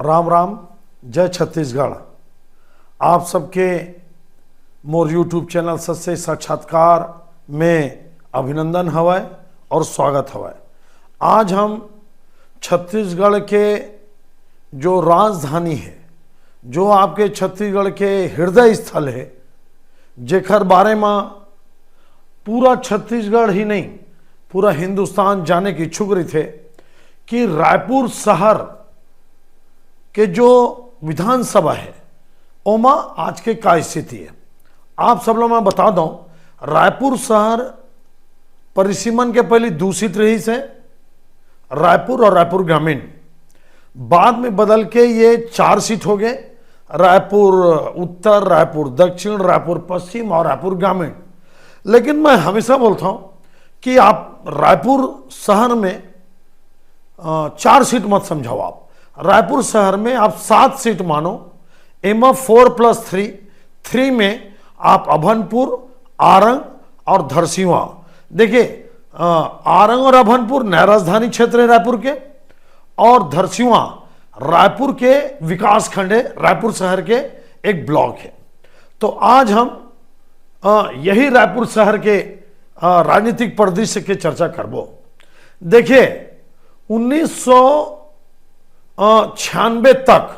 राम राम, जय छत्तीसगढ़। आप सबके मोर यूट्यूब चैनल सच्चे साक्षात्कार में अभिनंदन हवय और स्वागत हवय। आज हम छत्तीसगढ़ के जो राजधानी है, जो आपके छत्तीसगढ़ के हृदय स्थल है, जेकर बारे में पूरा छत्तीसगढ़ ही नहीं पूरा हिंदुस्तान जाने के इच्छुक रहे थे कि रायपुर शहर के जो विधानसभा है ओमा आज के का स्थिति है। आप सब लोग मैं बता दूं, रायपुर शहर परिसीमन के पहले 2 सीट रही से रायपुर और रायपुर ग्रामीण, बाद में बदल के ये 4 सीट हो गए, रायपुर उत्तर, रायपुर दक्षिण, रायपुर पश्चिम और रायपुर ग्रामीण। लेकिन मैं हमेशा बोलता हूं कि आप रायपुर शहर में 4 सीट मत समझाओ। आप रायपुर शहर में आप 7 सीट मानो, एमा 4+3, 3 में आप अभनपुर, आरंग और धरसींवा। देखिए, आरंग और अभनपुर नया राजधानी क्षेत्र है रायपुर के, और धरसींवा रायपुर के विकास खंड है, रायपुर शहर के एक ब्लॉक है। तो आज हम यही रायपुर शहर के राजनीतिक परिदृश्य के चर्चा करबो। देखिए, 1996 तक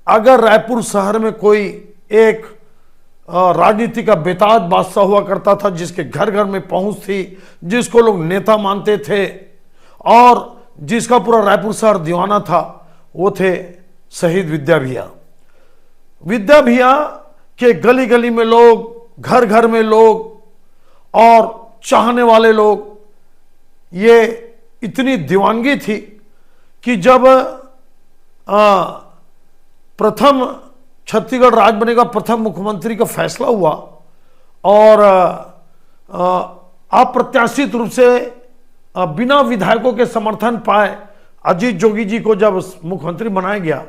अगर रायपुर शहर में कोई एक राजनीति का बेताज बादशाह हुआ करता था, जिसके घर घर में पहुंच थी, जिसको लोग नेता मानते थे और जिसका पूरा रायपुर शहर दीवाना था, वो थे शहीद विद्या भैया। विद्या भैया के गली गली में लोग, घर घर में लोग और चाहने वाले लोग, ये इतनी दीवानगी थी कि जब प्रथम छत्तीसगढ़ राज्य बनेगा, प्रथम मुख्यमंत्री का फैसला हुआ और अप्रत्याशित रूप से बिना विधायकों के समर्थन पाए अजीत जोगी जी को जब मुख्यमंत्री बनाया गया,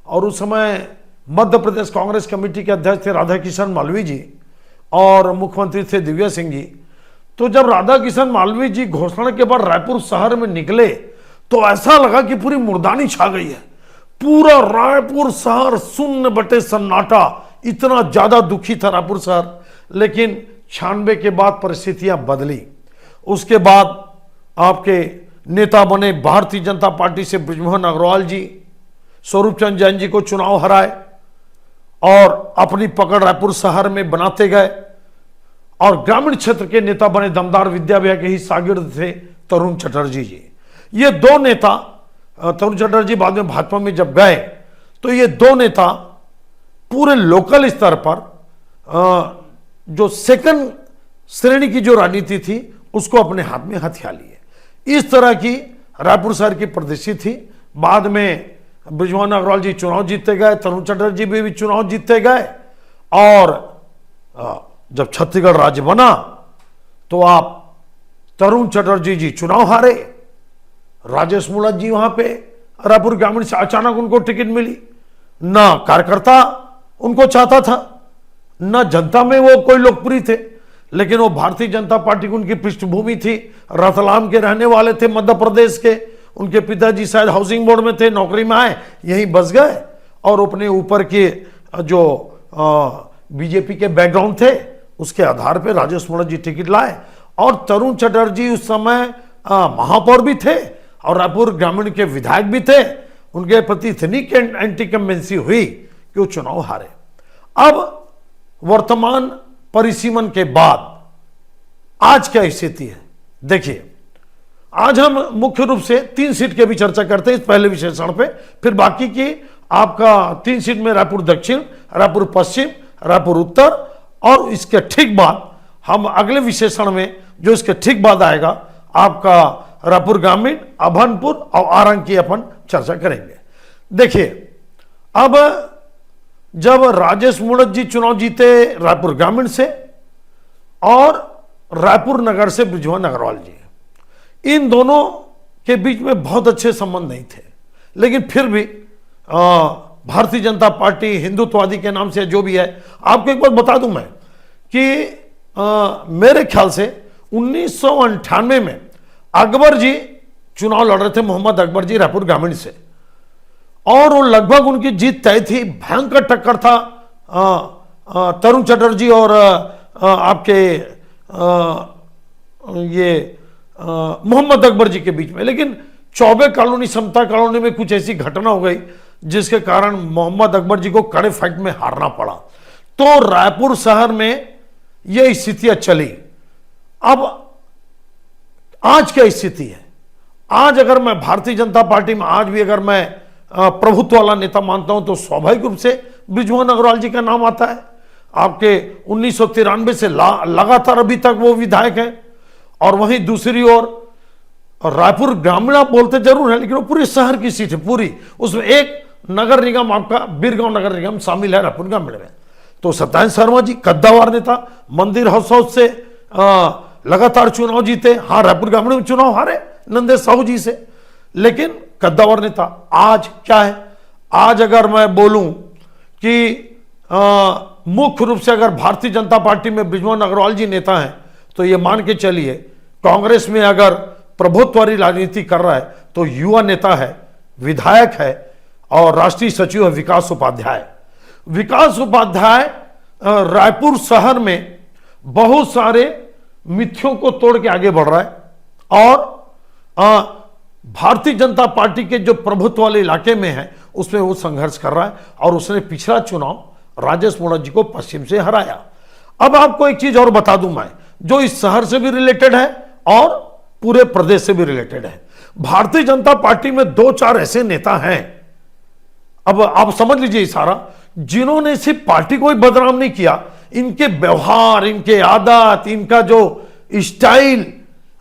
और उस समय मध्य प्रदेश कांग्रेस कमेटी के अध्यक्ष थे राधा किशन मालवीय जी और मुख्यमंत्री थे दिव्या सिंह जी। तो जब राधा किशन मालवीय जी घोषणा के बाद रायपुर शहर में निकले तो ऐसा लगा कि पूरी मुर्दानी छा गई है। पूरा रायपुर शहर शून्य बटे सन्नाटा, इतना ज्यादा दुखी था रायपुर शहर। लेकिन 96 के बाद परिस्थितियां बदली। उसके बाद आपके नेता बने भारतीय जनता पार्टी से बृजमोहन अग्रवाल जी, स्वरूप चंद जैन जी को चुनाव हराए और अपनी पकड़ रायपुर शहर में बनाते गए। और ग्रामीण क्षेत्र के नेता बने दमदार विद्या भैया के ही शागिर्द थे तरुण चटर्जी जी। ये 2 नेता, तरुण चटर्जी बाद में भाजपा में जब गए, तो ये 2 नेता पूरे लोकल स्तर पर जो सेकंड श्रेणी की जो राजनीति थी उसको अपने हाथ में हथिया लिए। इस तरह की रायपुर शहर की परिदृश्य थी। बाद में बृजमोहन अग्रवाल जी चुनाव जीतते गए, तरुण चटर्जी भी चुनाव जीतते गए, और जब छत्तीसगढ़ राज्य बना तो आप तरुण चटर्जी जी चुनाव हारे, राजेश मूलत जी वहां पे रायपुर ग्रामीण से अचानक उनको टिकट मिली। ना कार्यकर्ता उनको चाहता था, ना जनता में वो कोई लोकप्रिय थे, लेकिन वो भारतीय जनता पार्टी की उनकी पृष्ठभूमि थी। रतलाम के रहने वाले थे, मध्य प्रदेश के। उनके पिताजी शायद हाउसिंग बोर्ड में थे, नौकरी में आए, यहीं बस गए और अपने ऊपर के जो बीजेपी के बैकग्राउंड थे उसके आधार पर राजेश मूलत जी टिकट लाए। और तरुण चटर्जी उस समय महापौर भी थे और रायपुर ग्रामीण के विधायक भी थे। उनके प्रति इतनी एंटी कम्बेंसी हुई कि वो चुनाव हारे। अब वर्तमान परिसीमन के बाद आज क्या स्थिति है, देखिए। आज हम मुख्य रूप से 3 सीट के भी चर्चा करते हैं इस पहले विश्लेषण पे, फिर बाकी की आपका 3 सीट में रायपुर दक्षिण, रायपुर पश्चिम, रायपुर उत्तर, और इसके ठीक बाद हम अगले विश्लेषण में जो इसके ठीक बाद आएगा आपका रायपुर ग्रामीण, अभनपुर और आरंग की अपन चर्चा करेंगे। देखिए, अब जब राजेश मूलत जी चुनाव जीते रायपुर ग्रामीण से और रायपुर नगर से बृजमोहन अग्रवाल जी, इन दोनों के बीच में बहुत अच्छे संबंध नहीं थे, लेकिन फिर भी भारतीय जनता पार्टी हिंदुत्ववादी के नाम से जो भी है, आपको एक बात बता दूं मैं कि मेरे ख्याल से 1998 में अकबर जी चुनाव लड़ रहे थे, मोहम्मद अकबर जी रायपुर ग्रामीण से, और वो लगभग उनकी जीत तय थी। भयंकर टक्कर था तरुण चटर्जी और आपके ये मोहम्मद अकबर जी के बीच में। लेकिन चौबे कॉलोनी, समता कॉलोनी में कुछ ऐसी घटना हो गई जिसके कारण मोहम्मद अकबर जी को कड़े फाइट में हारना पड़ा। तो रायपुर शहर में यह स्थितियां चली। अब आज क्या स्थिति है? आज अगर मैं भारतीय जनता पार्टी में आज भी अगर मैं प्रभुत्व वाला नेता मानता हूं तो स्वाभाविक रूप से बृजमोहन अग्रवाल जी का नाम आता है। आपके 1993 से लगातार अभी तक वो विधायक हैं। और वहीं दूसरी ओर रायपुर ग्रामीण आप बोलते जरूर है, लेकिन वो पूरे शहर की सीट है पूरी। उसमें एक नगर निगम आपका बीरगांव नगर निगम शामिल है रायपुर ग्रामीण में। तो सत्येंद्र शर्मा जी कद्दावर नेता, मंदिर हाउस से लगातार चुनाव जीते। हाँ, रायपुर ग्रामीण में चुनाव हारे नंदेश साहू जी से, लेकिन कद्दावर नेता। आज क्या है? आज अगर मैं बोलूं कि मुख्य रूप से अगर भारतीय जनता पार्टी में बृजमोहन अग्रवाल जी नेता हैं तो ये मान के चलिए कांग्रेस में अगर प्रभुत्व वाली राजनीति कर रहा है तो युवा नेता है, विधायक है और राष्ट्रीय सचिव है विकास उपाध्याय। विकास उपाध्याय रायपुर शहर में बहुत सारे मिथ्यों को तोड़ के आगे बढ़ रहा है और भारतीय जनता पार्टी के जो प्रभुत्व वाले इलाके में है उसमें वो संघर्ष कर रहा है। और उसने पिछला चुनाव राजेश मूणत जी को पश्चिम से हराया। अब आपको एक चीज और बता दूं मैं, जो इस शहर से भी रिलेटेड है और पूरे प्रदेश से भी रिलेटेड है। भारतीय जनता पार्टी में 2-4 ऐसे नेता हैं, अब आप समझ लीजिए इशारा, जिन्होंने सिर्फ पार्टी को ही बदनाम नहीं किया, इनके व्यवहार, इनके आदत, इनका जो स्टाइल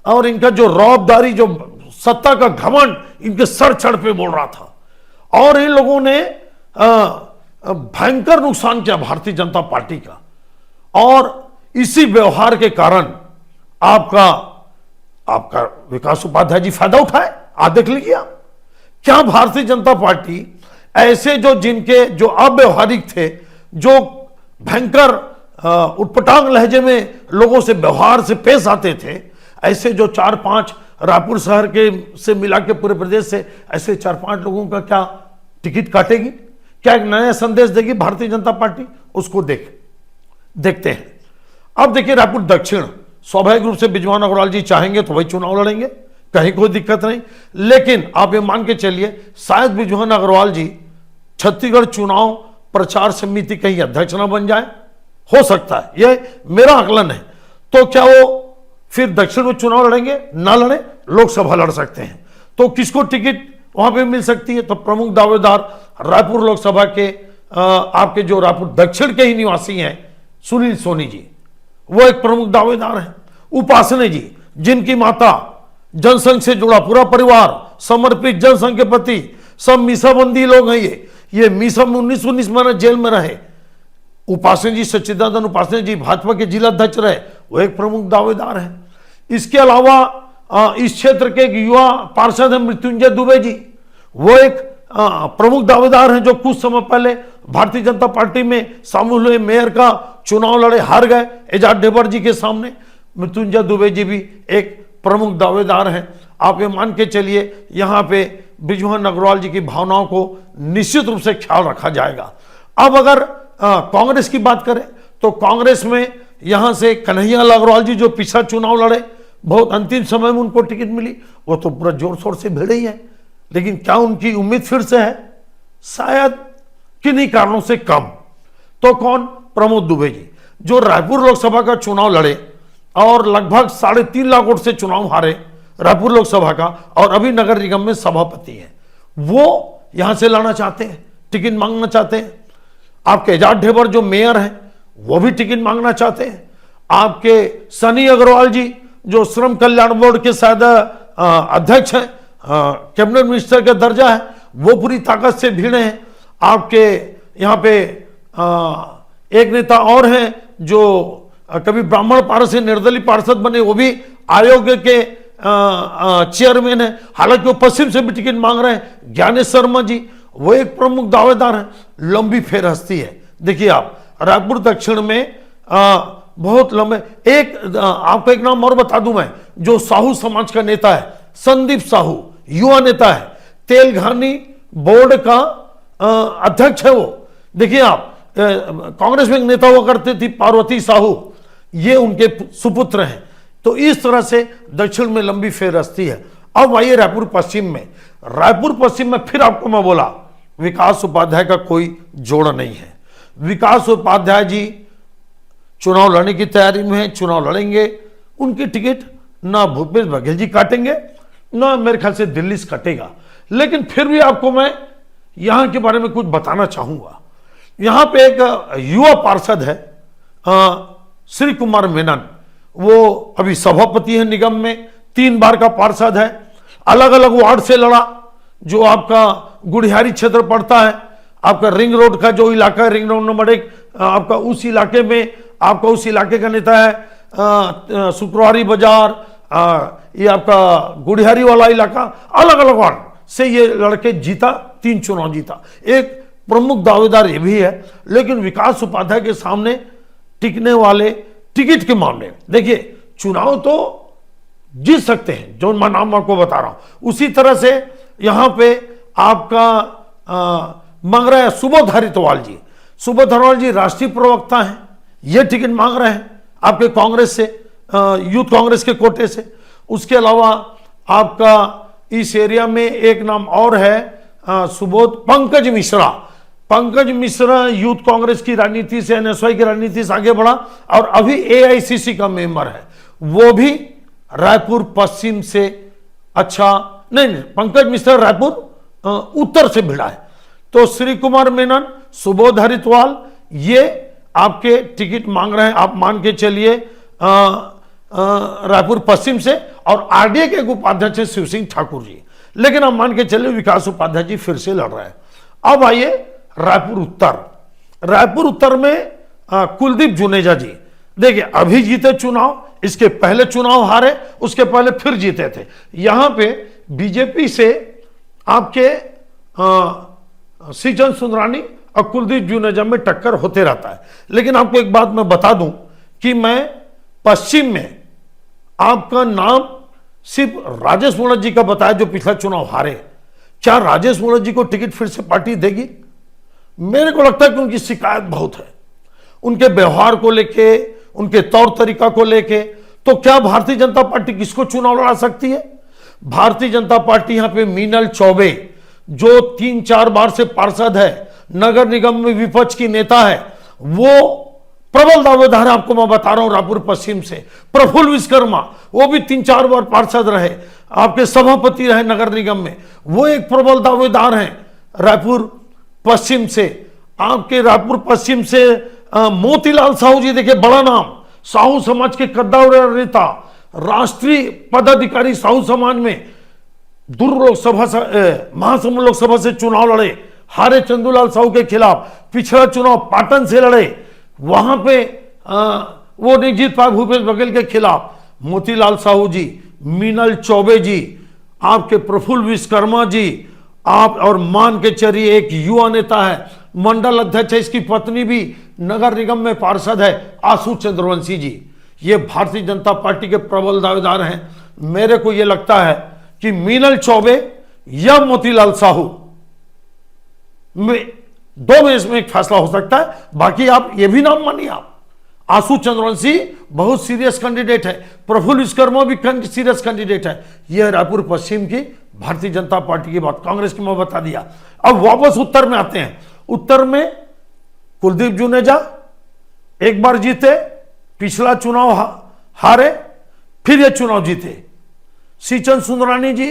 और इनका जो रौबदारी, जो सत्ता का घमंड इनके सर चढ़ पे बोल रहा था। और इन लोगों ने भयंकर नुकसान किया भारतीय जनता पार्टी का। और इसी व्यवहार के कारण आपका विकास उपाध्याय जी फायदा उठाए। आप देख लीजिए, क्या भारतीय जनता पार्टी ऐसे जिनके जो अव्यवहारिक थे, जो भयंकर उटपटांग लहजे में लोगों से व्यवहार से पेश आते थे, ऐसे जो 4-5 रायपुर शहर के से मिला के पूरे प्रदेश से ऐसे 4-5 लोगों का क्या टिकट काटेगी? क्या एक नया संदेश देगी भारतीय जनता पार्टी? उसको देखते हैं। अब देखिए रायपुर दक्षिण, स्वाभाविक रूप से बृजमोहन अग्रवाल जी चाहेंगे तो वही चुनाव लड़ेंगे, कहीं कोई दिक्कत नहीं। लेकिन आप ये मान के चलिए शायद बृजमोहन अग्रवाल जी छत्तीसगढ़ चुनाव प्रचार समिति कहीं अध्यक्ष ना बन जाए, हो सकता है, यह मेरा आकलन है। तो क्या वो फिर दक्षिण में चुनाव लड़ेंगे? ना लड़े, लोकसभा लड़ सकते हैं। तो किसको टिकट वहां पे मिल सकती है? तो प्रमुख दावेदार रायपुर लोकसभा के आपके जो रायपुर दक्षिण के ही निवासी हैं सुनील सोनी जी, वो एक प्रमुख दावेदार हैं। उपासने जी, जिनकी माता जनसंघ से जुड़ा पूरा परिवार, समर्पित जनसंघ के प्रति, सब मीसाबंदी लोग हैं। ये मीसा में 1919 में जेल में रहे। उपासने जी, सच्चिदानंद उपासने जी भाजपा के जिला अध्यक्ष रहे, वो एक प्रमुख दावेदार हैं। इसके अलावा इस क्षेत्र के एक युवा पार्षद हैं मृत्युंजय दुबे जी, वो एक प्रमुख दावेदार हैं, जो कुछ समय पहले भारतीय जनता पार्टी में शामिल हुए, मेयर का चुनाव लड़े, हार गए एजाज ढेबर जी के सामने। मृत्युंजय दुबे जी भी एक प्रमुख दावेदार हैं। आप ये मान के चलिए यहां पे बृजमोहन अग्रवाल जी की भावनाओं को निश्चित रूप से ख्याल रखा जाएगा। अब अगर कांग्रेस की बात करें तो कांग्रेस में यहां से कन्हैयालाल अग्रवाल जी जो पिछला चुनाव लड़े, बहुत अंतिम समय में उनको टिकट मिली, वो तो पूरा जोर शोर से भिड़े ही है। लेकिन क्या उनकी उम्मीद फिर से है? शायद किन्हीं कारणों से कम। तो कौन? प्रमोद दुबे जी, जो रायपुर लोकसभा का चुनाव लड़े और लगभग 3.5 लाख वोट से चुनाव हारे रायपुर लोकसभा का, और अभी नगर निगम में सभापति हैं। वो यहां से लड़ना चाहते हैं, टिकट मांगना चाहते हैं। आपके एजाज ढेबर जो मेयर हैं वो भी टिकट मांगना चाहते हैं। आपके सनी अग्रवाल जी जो श्रम कल्याण बोर्ड के शायद अध्यक्ष हैं, कैबिनेट मिनिस्टर का दर्जा है, वो पूरी ताकत से भिड़े हैं। आपके यहाँ पे एक नेता और हैं जो कभी ब्राह्मण पार्षद से निर्दलीय पार्षद बने, वो भी आयोग के चेयरमैन है, हालांकि वो पश्चिम से भी टिकट मांग रहे हैं। ज्ञानेश शर्मा जी, वो एक प्रमुख दावेदार हैं। लंबी फेरहस्ती है। देखिए आप रायपुर दक्षिण में बहुत लंबे, एक आपको एक नाम और बता दूं मैं, जो साहू समाज का नेता है, संदीप साहू, युवा नेता है, तेलघानी बोर्ड का अध्यक्ष है वो। देखिए आप, कांग्रेस में एक नेता हुआ करते थी पार्वती साहू, ये उनके सुपुत्र हैं। तो इस तरह से दक्षिण में लंबी फेरस्ती है। अब आइए रायपुर पश्चिम में। रायपुर पश्चिम में फिर आपको मैं बोला, विकास उपाध्याय का कोई जोड़ नहीं है। विकास उपाध्याय जी चुनाव लड़ने की तैयारी में है, चुनाव लड़ेंगे। उनकी टिकट ना भूपेश बघेल जी काटेंगे, ना मेरे ख्याल से दिल्ली से कटेगा। लेकिन फिर भी आपको मैं यहां के बारे में कुछ बताना चाहूंगा। यहां पे एक युवा पार्षद है श्री कुमार मेनन, वो अभी सभापति है निगम में, 3 बार का पार्षद है, अलग अलग वार्ड से लड़ा। जो आपका गुड़ियारी क्षेत्र पड़ता है, आपका रिंग रोड का जो इलाका है, रिंग रोड नंबर 1, आपका उस इलाके में, आपका उस इलाके का नेता है शुक्रवारी बाजार, ये आपका गुड़ियारी वाला इलाका, अलग अलग वार्ड से ये लड़के जीता, 3 चुनाव जीता। एक प्रमुख दावेदार ये भी है। लेकिन विकास उपाध्याय के सामने टिकने वाले टिकट के मामले, देखिए चुनाव तो जीत सकते हैं, जो मैं नाम आपको बता रहा हूं। उसी तरह से यहां पे आपका मांग रहे हैं सुबोध हरितवाल जी। सुबोध हरितवाल जी राष्ट्रीय प्रवक्ता हैं, ये टिकट मांग रहे हैं आपके कांग्रेस से, यूथ कांग्रेस के कोटे से। उसके अलावा आपका इस एरिया में एक नाम और है सुबोध पंकज मिश्रा। पंकज मिश्रा यूथ कांग्रेस की राजनीति से, एनएसवाई की राजनीति से आगे बढ़ा और अभी एआईसीसी का मेंबर है। वो भी रायपुर पश्चिम से, अच्छा नहीं, पंकज मिश्रा रायपुर उत्तर से भिड़ा है। तो श्री कुमार मेनन, सुबोध हरितवाल, ये आपके टिकट मांग रहे हैं। आप मान के चलिए रायपुर पश्चिम से, और आरडीए के उपाध्यक्ष शिव सिंह ठाकुर जी। लेकिन आप मान के चलिए विकास उपाध्याय जी फिर से लड़ रहे हैं। अब आइए रायपुर उत्तर। रायपुर उत्तर में कुलदीप जुनेजा जी, देखिए अभी जीते चुनाव, इसके पहले चुनाव हारे, उसके पहले फिर जीते थे। यहां पे बीजेपी से आपके सीचन सुंदरानी और कुलदीप जुनेजा में टक्कर होते रहता है। लेकिन आपको एक बात मैं बता दूं कि मैं पश्चिम में आपका नाम सिर्फ राजेश मूणत जी का बताया, जो पिछला चुनाव हारे। क्या राजेश मूणत जी को टिकट फिर से पार्टी देगी? मेरे को लगता है कि उनकी शिकायत बहुत है, उनके व्यवहार को लेके, उनके तौर तरीका को लेके। तो क्या भारतीय जनता पार्टी किसको चुनाव लड़ा सकती है? भारतीय जनता पार्टी यहां पे मीनल चौबे, जो 3-4 बार से पार्षद है, नगर निगम में विपक्ष की नेता है, वो प्रबल दावेदार है। आपको मैं बता रहा हूं रायपुर पश्चिम से। प्रफुल्ल विश्वकर्मा, वो भी 3-4 बार पार्षद रहे, आपके सभापति रहे नगर निगम में, वो एक प्रबल दावेदार हैं रायपुर पश्चिम से। आपके रायपुर पश्चिम से मोतीलाल साहू जी, देखिए बड़ा नाम, साहू समाज के कद्दावर नेता, राष्ट्रीय पदाधिकारी साहू समाज में, दुर्ग लोकसभा से, महासमुंद लोकसभा से चुनाव लड़े, हारे चंदूलाल साहू के खिलाफ। पिछला चुनाव पाटन से लड़े, वहां पे वो नहीं जीत पाए भूपेश बघेल के खिलाफ। मोतीलाल साहू जी, मीनल चौबे जी, आपके प्रफुल्ल विश्वकर्मा जी, आप और मान के चलिए एक युवा नेता है, मंडल अध्यक्ष है, इसकी पत्नी भी नगर निगम में पार्षद है, आशु चंद्रवंशी जी। ये भारतीय जनता पार्टी के प्रबल दावेदार हैं। मेरे को यह लगता है कि मीनल चौबे या मोतीलाल साहू में, दो में इसमें एक फैसला हो सकता है। बाकी आप ये भी नाम मानिए, आप आशु चंद्रवंशी बहुत सीरियस कैंडिडेट है, प्रफुल्ल विश्वकर्मा भी सीरियस कैंडिडेट है। यह रायपुर पश्चिम की भारतीय जनता पार्टी की बात, कांग्रेस की मैं बता दिया। अब वापस उत्तर में आते हैं। उत्तर में कुलदीप जुनेजा एक बार जीते, पिछला चुनाव हारे, फिर यह चुनाव जीते। सीचन सुंदरानी जी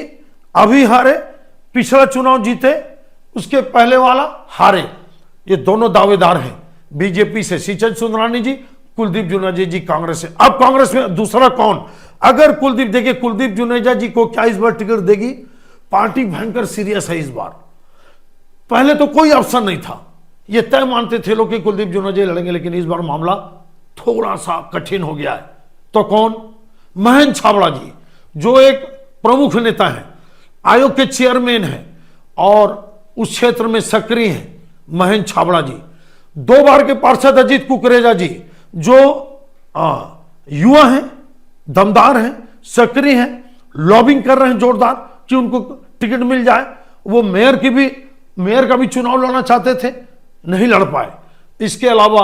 अभी हारे, पिछला चुनाव जीते, उसके पहले वाला हारे। ये दोनों दावेदार हैं बीजेपी से, सीचन सुंदरानी जी, कुलदीप जुनेजा जी कांग्रेस से। अब कांग्रेस में दूसरा कौन? अगर कुलदीप, देखिए कुलदीप जुनेजा जी को क्या इस बार टिकट देगी? पार्टी भयंकर सीरियस है इस बार। पहले तो कोई ऑप्शन नहीं था, ये तय मानते थे लोग कि कुलदीप जुनेजा लड़ेंगे, लेकिन इस बार मामला थोड़ा सा कठिन हो गया है। तो कौन? महेंद्र छाबड़ा जी, जो एक प्रमुख नेता है, आयोग के चेयरमैन हैं और उस क्षेत्र में सक्रिय हैं। महेंद्र छाबड़ा जी, 2 बार के पार्षद अजीत कुकरेजा जी, जो युवा हैं, दमदार हैं, सक्रिय हैं, लॉबिंग कर रहे हैं जोरदार कि उनको टिकट मिल जाए। वो मेयर की भी मेयर का भी चुनाव लड़ना चाहते थे, नहीं लड़ पाए। इसके अलावा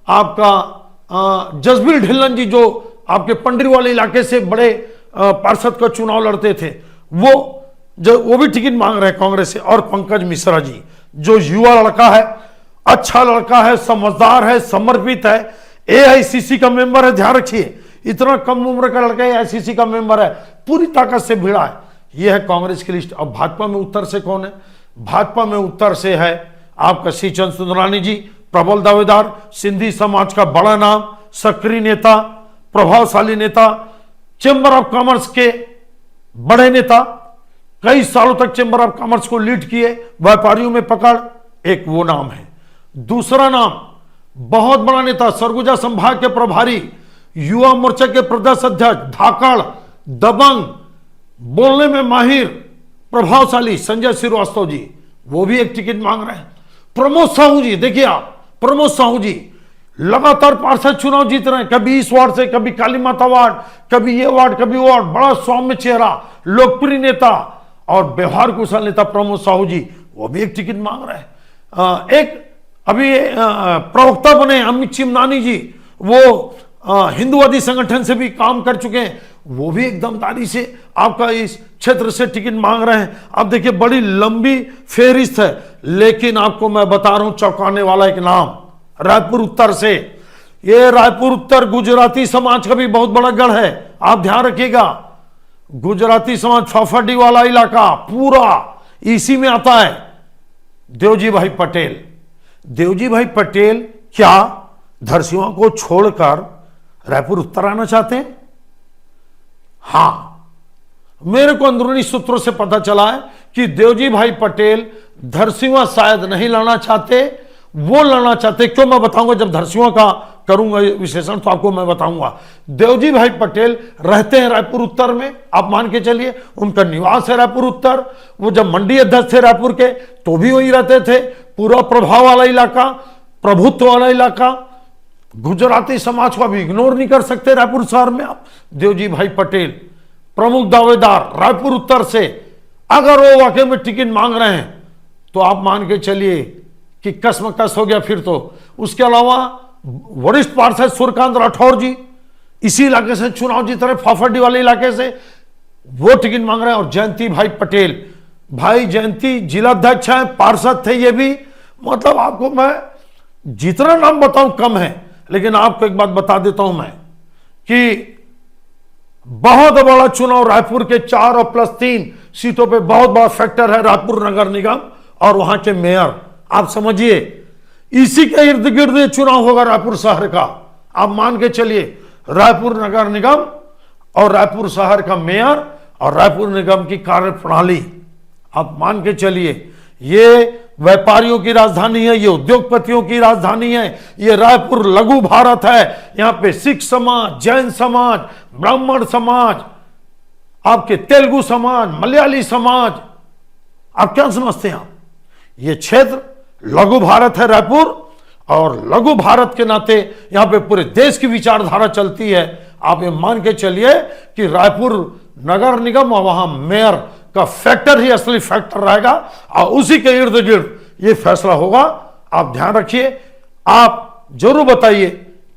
आपका जसबीर ढिल्लन जी जो आपके पंडरीवाले इलाके से बड़े पार्षद का चुनाव लड़ते थे, वो भी टिकट मांग रहे हैं कांग्रेस से। और पंकज मिश्रा जी जो युवा लड़का है, अच्छा लड़का है, समझदार है, समर्पित है, एआईसीसी का मेंबर है। ध्यान रखिए, इतना कम उम्र का लड़का एआईसीसी का मेंबर है, पूरी ताकत से भिड़ा है। यह है कांग्रेस की लिस्ट। अब भाजपा में उत्तर से कौन है? भाजपा में उत्तर से है आपका श्रीचंद सुंदरानी जी, प्रबल दावेदार, सिंधी समाज का बड़ा नाम, सक्रिय नेता, प्रभावशाली नेता, चेंबर ऑफ कॉमर्स के बड़े नेता, कई सालों तक चेंबर ऑफ कॉमर्स को लीड किए, व्यापारियों में पकड़, एक वो नाम है। दूसरा नाम बहुत बड़ा नेता, सरगुजा संभाग के प्रभारी, युवा मोर्चा के प्रदेश अध्यक्ष, धाकड़, दबंग, बोलने में माहिर, प्रभावशाली संजय श्रीवास्तव जी, वो भी एक टिकट मांग रहे हैं। प्रमोद साहू जी, देखिए आप, प्रमोद साहू जी लगातार पार्षद चुनाव जीत रहे हैं, कभी इस वार्ड से, कभी काली माता वार्ड, कभी ये वार्ड, कभी वो वार्ड, बड़ा सौम्य चेहरा, लोकप्रिय नेता और व्यवहार कुशल नेता प्रमोद साहू जी, वो भी एक टिकट मांग रहे हैं। एक अभी प्रवक्ता बने अमित चिमनानी जी, वो हिंदुवादी संगठन से भी काम कर चुके हैं, वो भी एक दमदारी से आपका इस क्षेत्र से टिकट मांग रहे हैं। अब देखिए बड़ी लंबी फेहरिस्त है, लेकिन आपको मैं बता रहा हूं चौंकाने वाला एक नाम, रायपुर उत्तर से। ये रायपुर उत्तर गुजराती समाज का भी बहुत बड़ा गढ़ है, आप ध्यान रखिएगा। गुजराती समाज फाफाडी वाला इलाका पूरा इसी में आता है। देवजी भाई पटेल, देवजी भाई पटेल क्या धरसींवा को छोड़कर रायपुर उत्तर आना चाहते हैं? हां, मेरे को अंदरूनी सूत्रों से पता चला है कि देवजी भाई पटेल धरसींवा शायद नहीं लड़ना चाहते, वो लड़ना चाहते। क्यों, मैं बताऊंगा जब धरसींवा का करूंगा विश्लेषण तो आपको मैं बताऊंगा। देवजी भाई पटेल रहते हैं रायपुर उत्तर में, आप मान के चलिए, उनका निवास है रायपुर उत्तर। वो जब मंडी अध्यक्ष थे रायपुर के तो भी वहीं रहते थे। पूरा प्रभाव वाला इलाका, प्रभुत्व वाला इलाका, गुजराती समाज को भी इग्नोर नहीं कर सकते रायपुर शहर में आप। देवजी भाई पटेल प्रमुख दावेदार रायपुर उत्तर से, अगर वो वाकई में टिकट मांग रहे हैं तो आप मान के चलिए कि कसमकस हो गया फिर तो। उसके अलावा वरिष्ठ पार्षद सूर्यकांत राठौर जी इसी इलाके से चुनाव जीत रहे, फाफाडी वाले इलाके से, वो टिकट मांग रहे हैं। और जयंती भाई पटेल, भाई जयंती जिलाध्यक्ष हैं, पार्षद थे ये भी। मतलब आपको मैं जितना नाम बताऊं कम है, लेकिन आपको एक बात बता देता हूं मैं कि बहुत बड़ा चुनाव रायपुर के 4 और +3 सीटों पे बहुत बड़ा फैक्टर है रायपुर नगर निगम और वहां के मेयर। आप समझिए इसी के इर्द गिर्द चुनाव होगा रायपुर शहर का। आप मान के चलिए रायपुर नगर निगम और रायपुर शहर का मेयर और रायपुर निगम की कार्यप्रणाली, आप मान के चलिए ये व्यापारियों की राजधानी है, ये उद्योगपतियों की राजधानी है, ये रायपुर लघु भारत है। यहां पे सिख समाज, जैन समाज, ब्राह्मण समाज, आपके तेलुगु समाज, मलयाली समाज, आप क्या समझते हैं आप? ये क्षेत्र लघु भारत है रायपुर, और लघु भारत के नाते यहां पे पूरे देश की विचारधारा चलती है। आप ये मान के चलिए कि रायपुर नगर निगम और वहां मेयर का फैक्टर ही असली फैक्टर रहेगा और उसी के इर्द गिर्द ये फैसला होगा। आप ध्यान रखिए, आप जरूर बताइए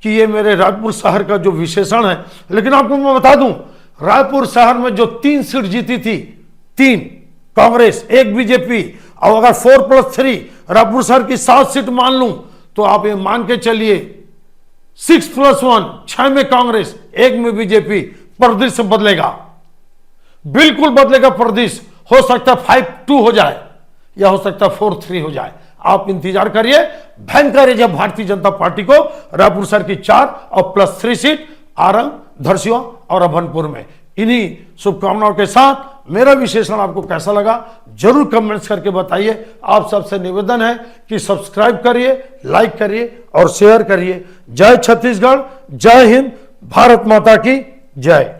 कि ये मेरे रायपुर शहर का जो विशेषण है। लेकिन आपको मैं बता दूं, रायपुर शहर में जो 3 सीट जीती थी, 3 कांग्रेस, 1 बीजेपी, और अगर 4+3 रायपुर शहर की 7 सीट मान लूं तो आप ये मान के चलिए 6+1, 6 में कांग्रेस, 1 में बीजेपी। परिदृश्य बदलेगा, बिल्कुल बदलेगा परिदृश्य। हो सकता है 5-2 हो जाए या हो सकता है 4-3 हो जाए। आप इंतजार करिए। भयंकर है जब भारतीय जनता पार्टी को रायपुर शहर की 4 और +3 सीट आरंग, धरसींवा और अभनपुर में। इन्हीं शुभकामनाओं के साथ मेरा विश्लेषण आपको कैसा लगा जरूर कमेंट्स करके बताइए। आप सबसे निवेदन है कि सब्सक्राइब करिए, लाइक करिए और शेयर करिए। जय छत्तीसगढ़, जय हिंद, भारत माता की जय।